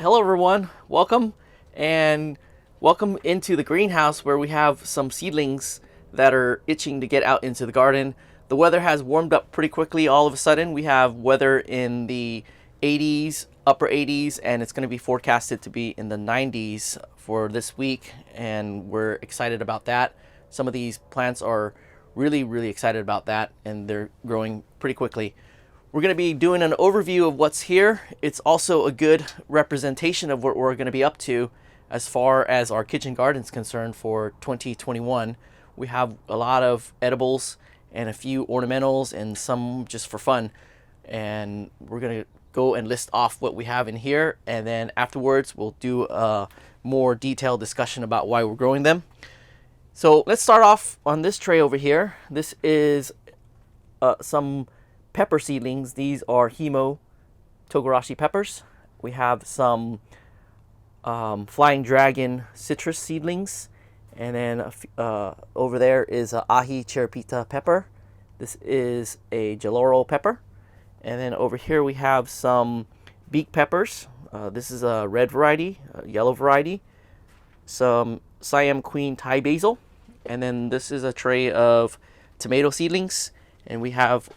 Hello everyone, and welcome into the greenhouse where we have some seedlings that are itching to get out into the garden. The weather has warmed up pretty quickly. All of a sudden we have weather in the 80s, upper 80s, and it's going to be forecasted to be in the 90s for this week, and we're excited about that. Some of these plants are really excited about that, and they're growing pretty quickly. We're going to be doing an overview of what's here. It's also a good representation of what we're going to be up to as far as our kitchen garden is concerned for 2021. We have a lot of edibles and a few ornamentals and some just for fun. And we're going to go and list off what we have in here. And then afterwards, we'll do a more detailed discussion about why we're growing them. So let's start off on this tray over here. This is some pepper seedlings. These are Himo Togarashi peppers. We have some Flying Dragon citrus seedlings, and then over there is a Ahi Cherrapita pepper. This is a Jalapeno pepper, and then over here we have some beak peppers. This is a red variety, a yellow variety, some Siam Queen Thai basil, and then this is a tray of tomato seedlings, and we have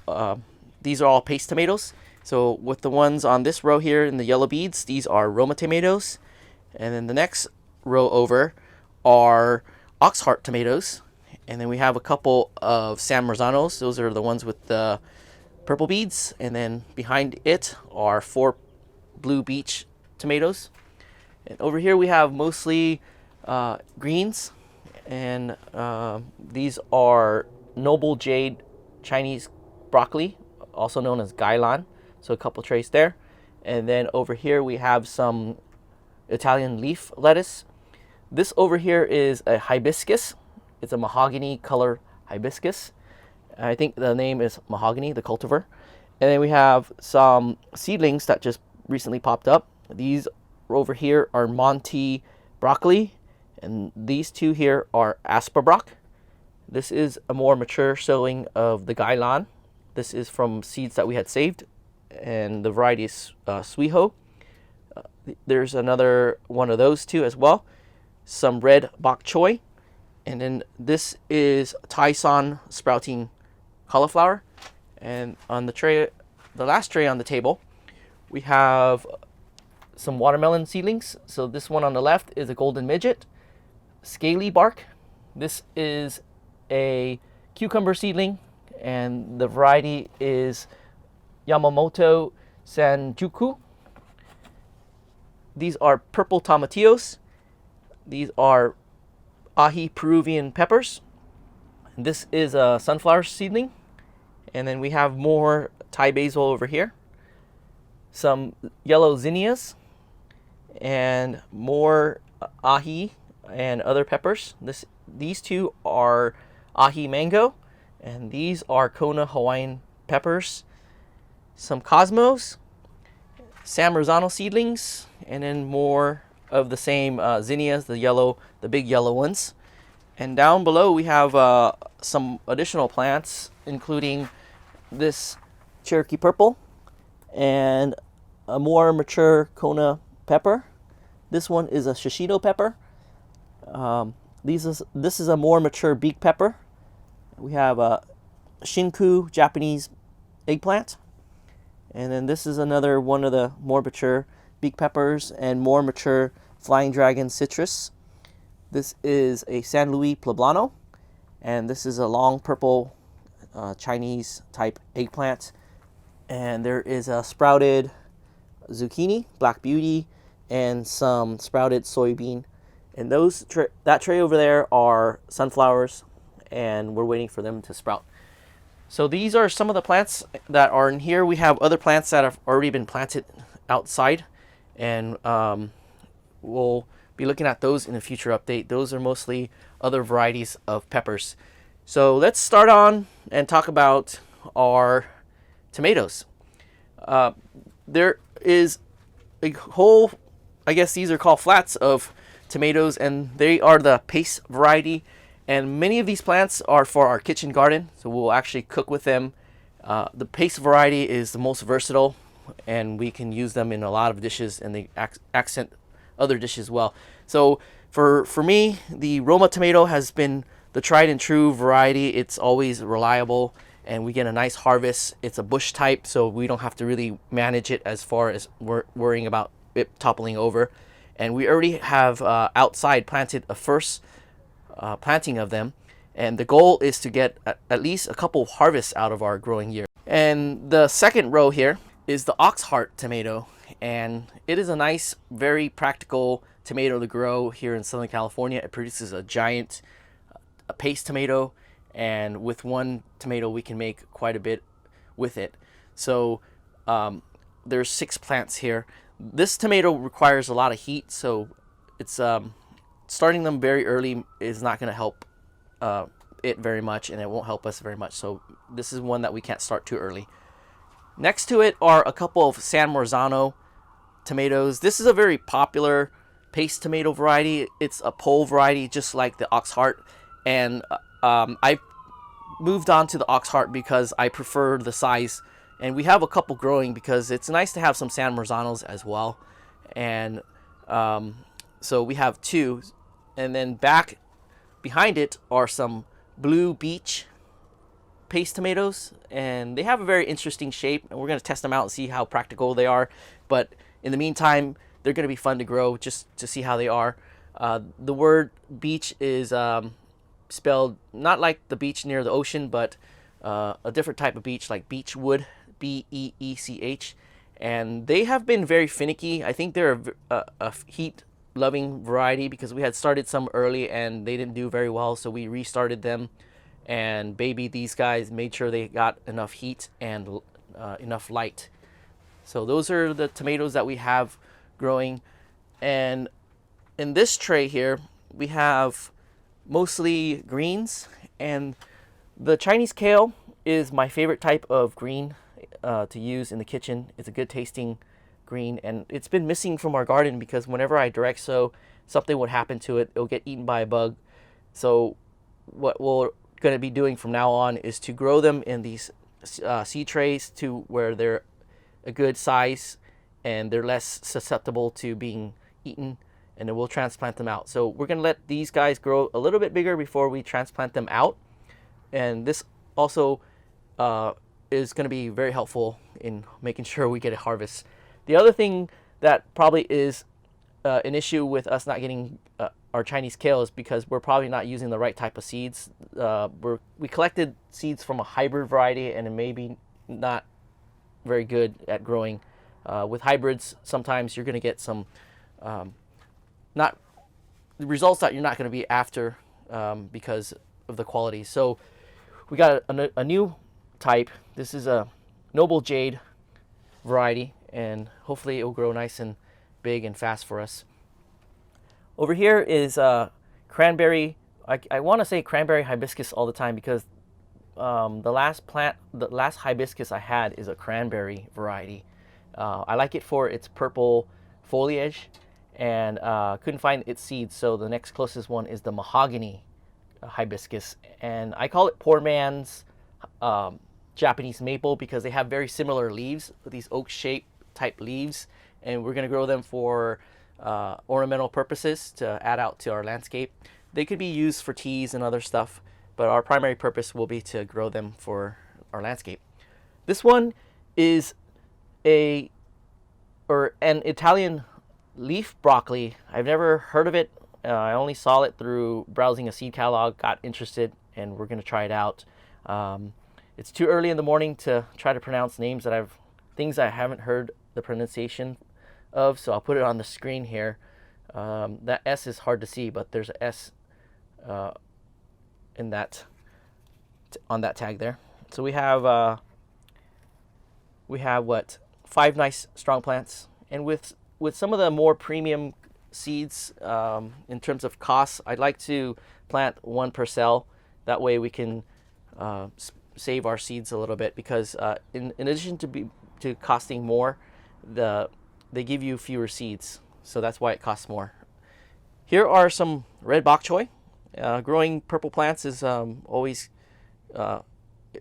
these are all paste tomatoes. So with the ones on this row here in the yellow beads, these are Roma tomatoes. And then the next row over are Oxheart tomatoes. And then we have a couple of San Marzanos. Those are the ones with the purple beads. And then behind it are 4 Blue Beach tomatoes. And over here we have mostly greens. And these are Noble Jade Chinese broccoli, also known as Gailan. So a couple trays there. And then over here we have some Italian leaf lettuce. This over here is a hibiscus. It's a mahogany color hibiscus. I think the name is Mahogany, the cultivar. And then we have some seedlings that just recently popped up. These over here are Monty broccoli, and these two here are Aspabroc. This is a more mature sowing of the Gailan. This is from seeds that we had saved, and the variety is Suiho. There's another one of those two as well. Some red Bok Choy, and then this is Tai-san Sprouting Cauliflower. And on the tray, the last tray on the table, we have some watermelon seedlings. So this one on the left is a golden midget, Scaly bark. This is a cucumber seedling, and the variety is Yamamoto Sanjuku. These are purple tomatillos. These are Ahi Peruvian Peppers. This is a sunflower seedling. And then we have more Thai basil over here. Some yellow zinnias. And more ahi and other peppers. These two are ahi mango. And these are Kona Hawaiian peppers, some cosmos, San Marzano seedlings, and then more of the same zinnias, the big yellow ones. And down below we have some additional plants, including this Cherokee purple and a more mature Kona pepper. This one is a shishito pepper. This is a more mature beak pepper. We have a Shinku Japanese eggplant. And then this is another one of the more mature beak peppers and more mature Flying Dragon citrus. This is a San Luis Poblono. And this is a long purple Chinese type eggplant. And there is a sprouted zucchini, Black Beauty, and some sprouted soybean. And that tray over there are sunflowers, and we're waiting for them to sprout. So these are some of the plants that are in here. We have other plants that have already been planted outside, and we'll be looking at those in a future update. Those are mostly other varieties of peppers. So let's start on and talk about our tomatoes. There is a whole, I guess these are called flats of tomatoes, and they are the paste variety. And many of these plants are for our kitchen garden, so we'll actually cook with them. The paste variety is the most versatile. and we can use them in a lot of dishes, and they accent other dishes well. So for me, the Roma tomato has been the tried and true variety. It's always reliable, and we get a nice harvest. It's a bush type, so we don't have to really manage it as far as worrying about it toppling over. And we already have outside planted a first planting of them, and the goal is to get at least a couple harvests out of our growing year. And the second row here is the ox heart tomato, and it is a nice, very practical tomato to grow here in Southern California. It produces a giant paste tomato, and with one tomato we can make quite a bit with it. So there's 6 plants here. This tomato requires a lot of heat, so it's starting them very early is not going to help it very much, and it won't help us very much. So this is one that we can't start too early. Next to it are a couple of San Marzano tomatoes. This is a very popular paste tomato variety. It's a pole variety, just like the ox heart, and I moved on to the ox heart because I prefer the size, and we have a couple growing because it's nice to have some San Marzanos as well. And so we have 2, and then back behind it are some blue beach paste tomatoes, and they have a very interesting shape, and we're going to test them out and see how practical they are. But in the meantime, they're going to be fun to grow just to see how they are. The word beach is spelled not like the beach near the ocean, but a different type of beach, like beechwood, Beech, and they have been very finicky. I think they're a heat loving variety because we had started some early and they didn't do very well, so we restarted them and babied these guys, made sure they got enough heat and enough light. So those are the tomatoes that we have growing. And in this tray here we have mostly greens, and the Chinese kale is my favorite type of green to use in the kitchen. It's a good tasting green, and it's been missing from our garden because whenever I direct sow, something would happen to it. It'll get eaten by a bug. So what we're going to be doing from now on is to grow them in these seed trays to where they're a good size and they're less susceptible to being eaten, and then we'll transplant them out. So we're going to let these guys grow a little bit bigger before we transplant them out, and this also is going to be very helpful in making sure we get a harvest. The other thing that probably is an issue with us not getting our Chinese kale is because we're probably not using the right type of seeds. We collected seeds from a hybrid variety, and it may be not very good at growing. With hybrids, sometimes you're going to get some not the results that you're not going to be after because of the quality. So we got a new type. This is a Noble Jade variety, and hopefully it will grow nice and big and fast for us. Over here is cranberry. I want to say cranberry hibiscus all the time because the last hibiscus I had is a cranberry variety. I like it for its purple foliage, and couldn't find its seeds, so the next closest one is the mahogany hibiscus, and I call it poor man's Japanese maple because they have very similar leaves, these oak-shaped type leaves, and we're going to grow them for ornamental purposes to add out to our landscape. They could be used for teas and other stuff, but our primary purpose will be to grow them for our landscape. This one is an Italian leaf broccoli. I've never heard of it. I only saw it through browsing a seed catalog, got interested, and we're going to try it out. It's too early in the morning to try to pronounce names that things I haven't heard the pronunciation of, so I'll put it on the screen here. That S is hard to see, but there's an S in that on that tag there. So we have what, 5 nice strong plants, and with some of the more premium seeds in terms of costs, I'd like to plant 1 per cell. That way we can save our seeds a little bit, because in addition to costing more, they give you fewer seeds, so that's why it costs more. Here are some red bok choy. Growing purple plants is always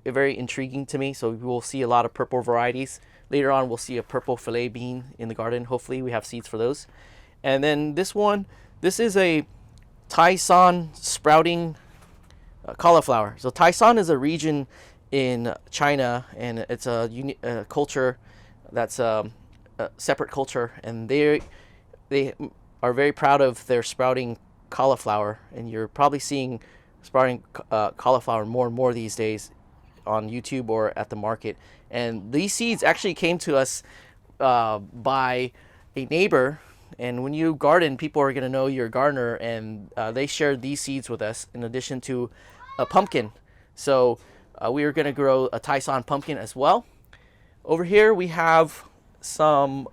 very intriguing to me, so we will see a lot of purple varieties. later on we'll see a purple filet bean in the garden. Hopefully we have seeds for those. And then this one, this is a Taisan sprouting cauliflower. So Taisan is a region in China, and it's a culture that's a separate culture, and they are very proud of their sprouting cauliflower. And you're probably seeing sprouting cauliflower more and more these days on YouTube or at the market. And these seeds actually came to us by a neighbor. And when you garden, people are going to know you're a gardener, and they shared these seeds with us in addition to a pumpkin. So we are going to grow a Taisan pumpkin as well. Over here we have some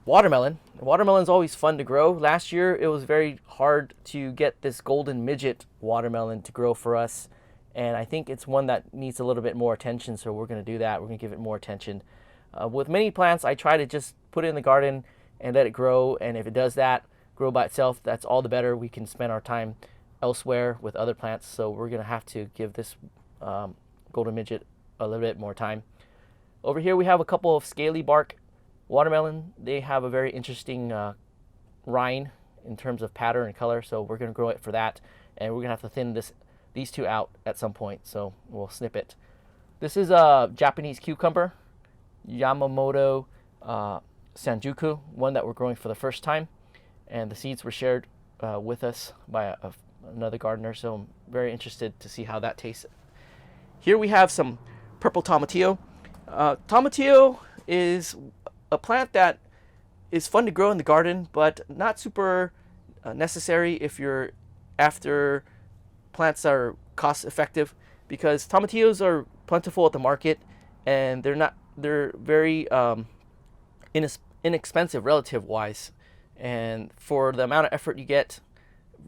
watermelon. Watermelon is always fun to grow. Last year it was very hard to get this golden midget watermelon to grow for us, and I think it's one that needs a little bit more attention, so we're going to do that. We're going to give it more attention. With many plants, I try to just put it in the garden and let it grow, and if it does that, grow by itself, that's all the better. We can spend our time elsewhere with other plants, so we're going to have to give this golden midget a little bit more time. Over here we have a couple of scaly bark watermelon. They have a very interesting rind in terms of pattern and color, so we're going to grow it for that, and we're going to have to thin these two out at some point, so we'll snip it. This is a Japanese cucumber, Yamamoto Sanjuku, one that we're growing for the first time, and the seeds were shared with us by another gardener, so I'm very interested to see how that tastes. Here we have some purple tomatillo. Tomatillo is a plant that is fun to grow in the garden, but not super necessary if you're after plants that are cost effective, because tomatillos are plentiful at the market, and they're very inexpensive relative wise, and for the amount of effort you get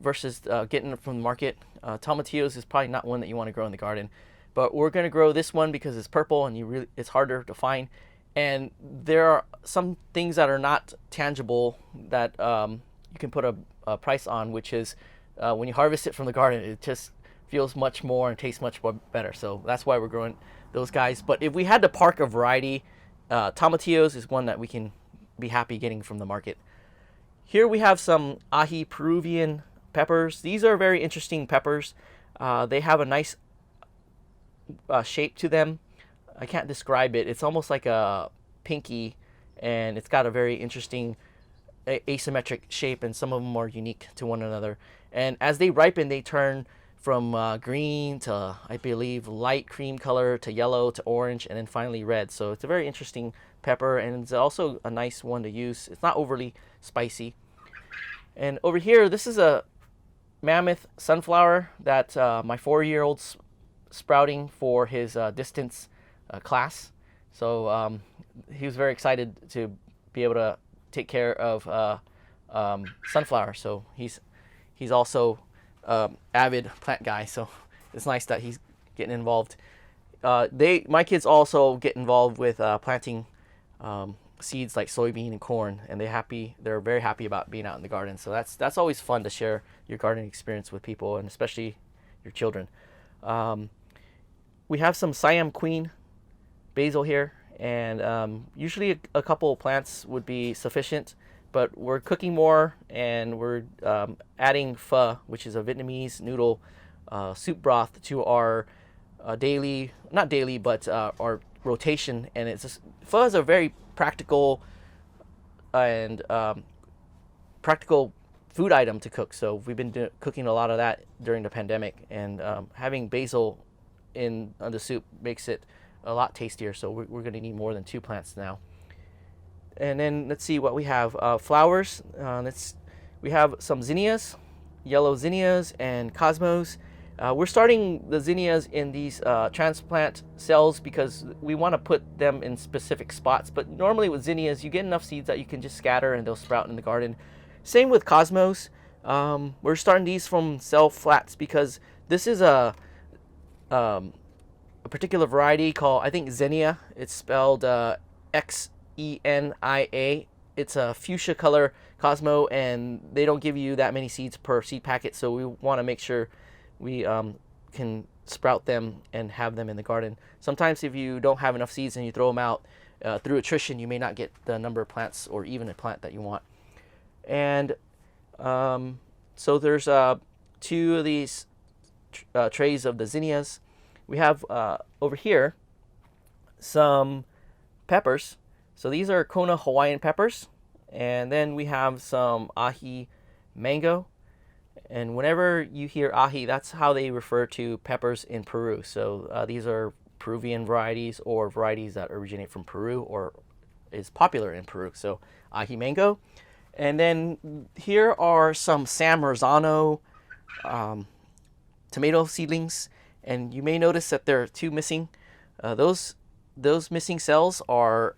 versus getting it from the market, tomatillos is probably not one that you want to grow in the garden. But we're going to grow this one because it's purple and it's harder to find, and there are some things that are not tangible that you can put a price on, which is when you harvest it from the garden, it just feels much more and tastes much more better. So that's why we're growing those guys. But if we had to park a variety, tomatillos is one that we can be happy getting from the market. Here we have some Ahi Peruvian peppers. These are very interesting peppers. They have a nice shape to them. I can't describe it. It's almost like a pinky, and it's got a very interesting asymmetric shape, and some of them are unique to one another. And as they ripen, they turn from green to, I believe, light cream color to yellow to orange, and then finally red. So it's a very interesting pepper, and it's also a nice one to use. It's not overly spicy. And over here, this is a Mammoth Sunflower that my 4-year-old's sprouting for his distance class. So he was very excited to be able to take care of sunflower. So he's also avid plant guy. So it's nice that he's getting involved. My kids also get involved with planting seeds like soybean and corn, and they're very happy about being out in the garden. So that's always fun to share your gardening experience with people, and especially your children. We have some Siam Queen basil here, and usually a couple of plants would be sufficient, but we're cooking more, and we're adding pho, which is a Vietnamese noodle soup broth, to our our rotation. And pho is a very practical and practical food item to cook. So we've been cooking a lot of that during the pandemic, and having basil in the soup makes it a lot tastier. So we're going to need more than 2 plants now. And then let's see what we have. Flowers. We have some zinnias, yellow zinnias, and cosmos. We're starting the zinnias in these transplant cells because we want to put them in specific spots. But normally with zinnias, you get enough seeds that you can just scatter and they'll sprout in the garden. Same with cosmos. We're starting these from cell flats because this is a particular variety called, I think, Zinnia. It's spelled Xenia. It's a fuchsia color Cosmo, and they don't give you that many seeds per seed packet, so we want to make sure we can sprout them and have them in the garden. Sometimes if you don't have enough seeds and you throw them out through attrition, you may not get the number of plants or even a plant that you want. And so there's 2 of these trays of the zinnias. We have over here some peppers. So these are Kona Hawaiian peppers. And then we have some Ahi mango. And whenever you hear Ahi, that's how they refer to peppers in Peru. So these are Peruvian varieties or varieties that originate from Peru or is popular in Peru. So Ahi mango. And then here are some San Marzano tomato seedlings. And you may notice that there are 2 missing. Those missing cells are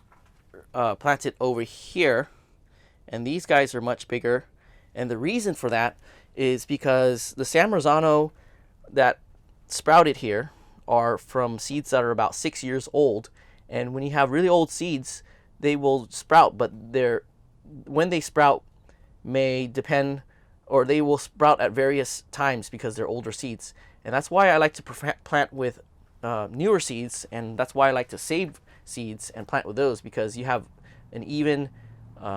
planted over here. And these guys are much bigger. And the reason for that is because the San Marzano that sprouted here are from seeds that are about 6 years old. And when you have really old seeds, they will sprout, but when they sprout may depend, or they will sprout at various times because they're older seeds. And that's why I like to plant with newer seeds, and that's why I like to save seeds and plant with those, because you have an even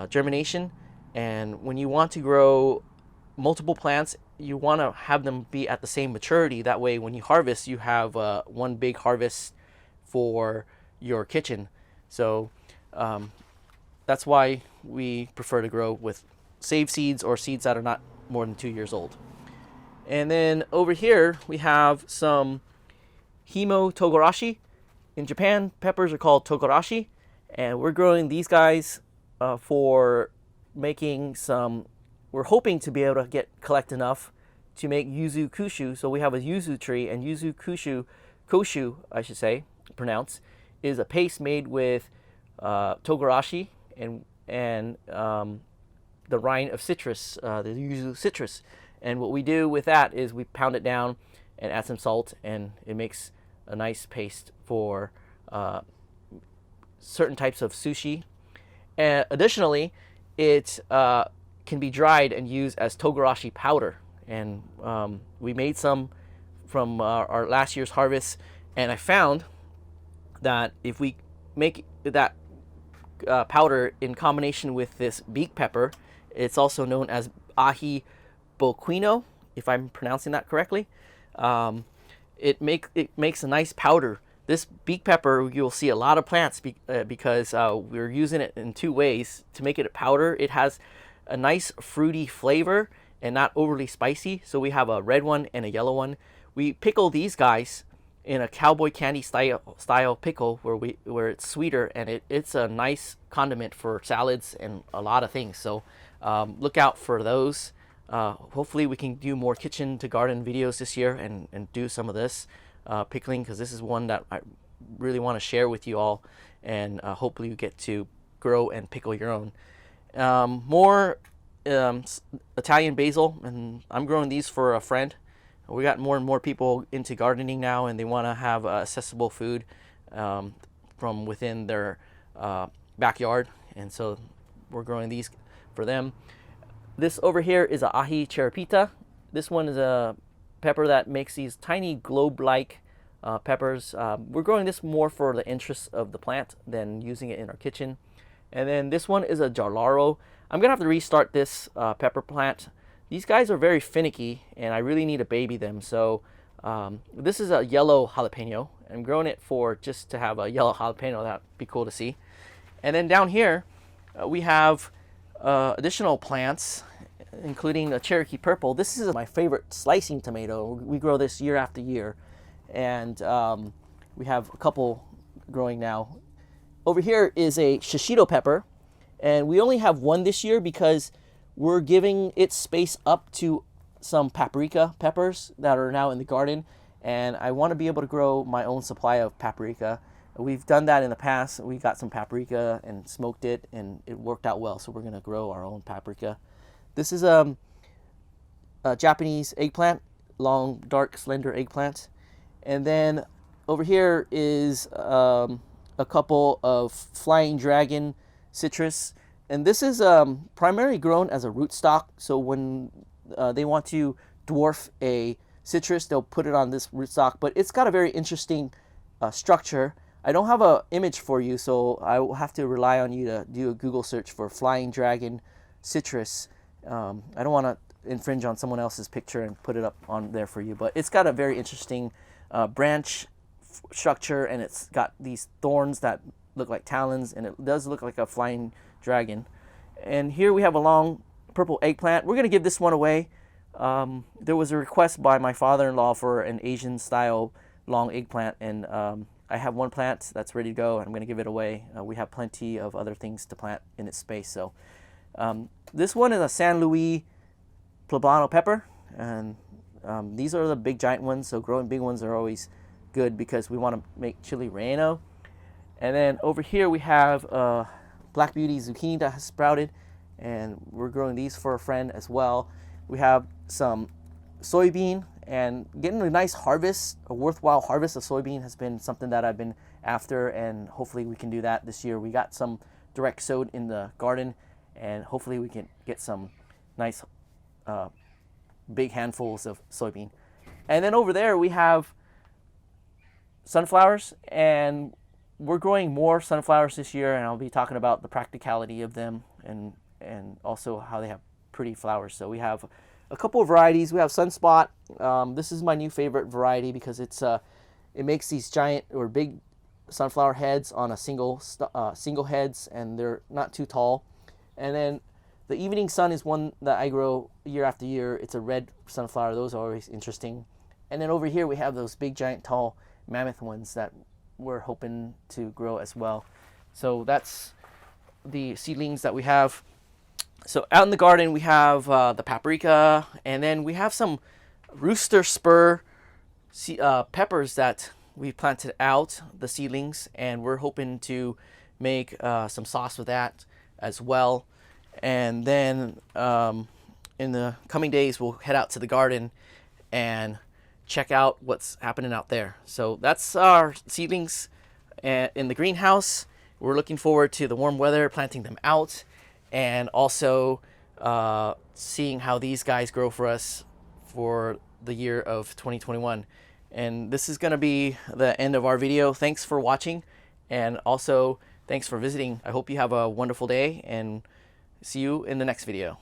germination. And when you want to grow multiple plants, you want to have them be at the same maturity. That way when you harvest, you have one big harvest for your kitchen. So that's why we prefer to grow with saved seeds or seeds that are not more than 2 years old. And then over here we have some Himo Togarashi. In Japan, peppers are called Togarashi, and we're growing these guys for making some. We're hoping to be able to collect enough to make yuzu kushu. So we have a yuzu tree, and yuzu koshu, I should say, pronounce, is a paste made with togarashi and the rind of citrus, the yuzu citrus. And what we do with that is we pound it down and add some salt, and it makes a nice paste for certain types of sushi. And additionally, it can be dried and used as togarashi powder. And we made some from our last year's harvest, and I found that if we make that powder in combination with this beak pepper, it's also known as Ahi Boquino, if I'm pronouncing that correctly, it makes a nice powder. This beak pepper, you'll see a lot of plants because we're using it in 2 ways. To make it a powder, it has a nice fruity flavor and not overly spicy. So we have a red one and a yellow one. We pickle these guys in a cowboy candy style pickle where it's sweeter, and it's a nice condiment for salads and a lot of things. So look out for those. Hopefully we can do more kitchen to garden videos this year and do some of this pickling, because this is one that I really want to share with you all, and hopefully you get to grow and pickle your own. More Italian basil, and I'm growing these for a friend. We got more and more people into gardening now, and they want to have accessible food from within their backyard, and so we're growing these for them. This over here is a Ahi Cherrapita. This one is a pepper that makes these tiny globe-like peppers. We're growing this more for the interests of the plant than using it in our kitchen. And then this one is a Jalaro. I'm gonna have to restart this pepper plant. These guys are very finicky, and I really need to baby them. So this is a yellow jalapeno. I'm growing it for just to have a yellow jalapeno. That'd be cool to see. And then down here we have additional plants, including a Cherokee purple. This is my favorite slicing tomato. We grow this year after year, and we have a couple growing now. Over here is a shishito pepper, and we only have one this year because we're giving it space up to some paprika peppers that are now in the garden, and I want to be able to grow my own supply of paprika. We've done that in the past. We got some paprika and smoked it, and it worked out well, so we're going to grow our own paprika. This is a Japanese eggplant, long, dark, slender eggplant. And then over here is a couple of flying dragon citrus. And this is primarily grown as a rootstock. So when they want to dwarf a citrus, they'll put it on this rootstock. But it's got a very interesting structure. I don't have an image for you, so I will have to rely on you to do a Google search for flying dragon citrus. I don't want to infringe on someone else's picture and put it up on there for you, but it's got a very interesting branch structure, and it's got these thorns that look like talons, and it does look like a flying dragon. And here we have a long purple eggplant. We're going to give this one away. There was a request by my father-in-law for an Asian style long eggplant, and I have one plant that's ready to go, and I'm going to give it away. We have plenty of other things to plant in its space. So this one is a San Luis Poblono pepper, and these are the big giant ones, so growing big ones are always good because we want to make chili relleno. And then over here we have Black Beauty zucchini that has sprouted, and we're growing these for a friend as well. We have some soybean, and getting a nice harvest, a worthwhile harvest of soybean has been something that I've been after, and hopefully we can do that this year. We got some direct sowed in the garden, and hopefully we can get some nice big handfuls of soybean. And then over there we have sunflowers, and we're growing more sunflowers this year, and I'll be talking about the practicality of them and also how they have pretty flowers. So we have a couple of varieties. We have Sunspot. This is my new favorite variety because it makes these giant or big sunflower heads on a single heads, and they're not too tall. And then the Evening Sun is one that I grow year after year. It's a red sunflower. Those are always interesting. And then over here we have those big giant tall mammoth ones that we're hoping to grow as well. So that's the seedlings that we have. So out in the garden we have the paprika, and then we have some rooster spur peppers that we planted out, the seedlings, and we're hoping to make some sauce with that as well. And then in the coming days we'll head out to the garden and check out what's happening out there. So that's our seedlings in the greenhouse. We're looking forward to the warm weather, planting them out, and also seeing how these guys grow for us for the year of 2021. And this is going to be the end of our video. Thanks for watching, and also thanks for visiting. I hope you have a wonderful day, and see you in the next video.